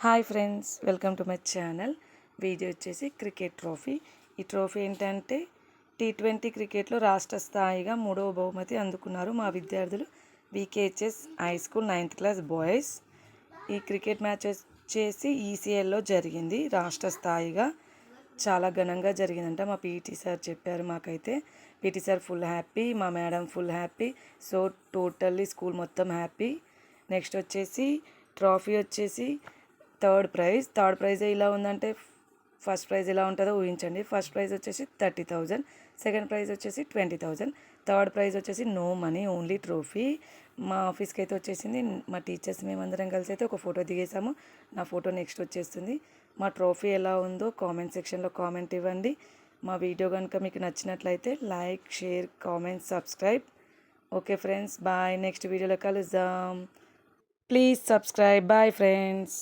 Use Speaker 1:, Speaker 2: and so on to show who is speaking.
Speaker 1: Hi friends, welcome to my channel. Video వచ్చేసి cricket trophy. ఈ trophy ఏంటంటే T20 క్రికెట్లో రాష్ట్ర స్థాయిగా 3వ బహుమతి అందుకున్నారు మా విద్యార్థులు VKHS high school 9th class boys. ఈ క్రికెట్ మ్యాచ్ వచ్చేసి ఈసీఎల్లో జరిగింది. రాష్ట్ర స్థాయిగా చాలా ఘనంగా జరిగిందంట. మా పీటీ సార్ చెప్పారు. మాకైతే పీటీ సార్ ఫుల్ హ్యాపీ, మా madam full happy. So totally school మొత్తం హ్యాపీ. నెక్స్ట్ వచ్చేసి ట్రోఫీ వచ్చేసి థర్డ్ ప్రైజ్ ఇలా ఉందంటే ఫస్ట్ ప్రైజ్ ఎలా ఉంటుందో ఊహించండి. ఫస్ట్ ప్రైజ్ వచ్చేసి 30,000, సెకండ్ ప్రైజ్ వచ్చేసి 20,000, థర్డ్ ప్రైజ్ వచ్చేసి నో మనీ, ఓన్లీ ట్రోఫీ. మా ఆఫీస్కి అయితే వచ్చేసింది. మా టీచర్స్ మేమందరం కలిసి అయితే ఒక ఫోటో దిగేసాము. నా ఫోటో నెక్స్ట్ వచ్చేస్తుంది. మా ట్రోఫీ ఎలా ఉందో కామెంట్ సెక్షన్లో కామెంట్ ఇవ్వండి. మా వీడియో కనుక మీకు నచ్చినట్లయితే like, share, comment, subscribe. Okay friends, bye. Next వీడియోలో కలుద్దాం. Please subscribe. Bye friends.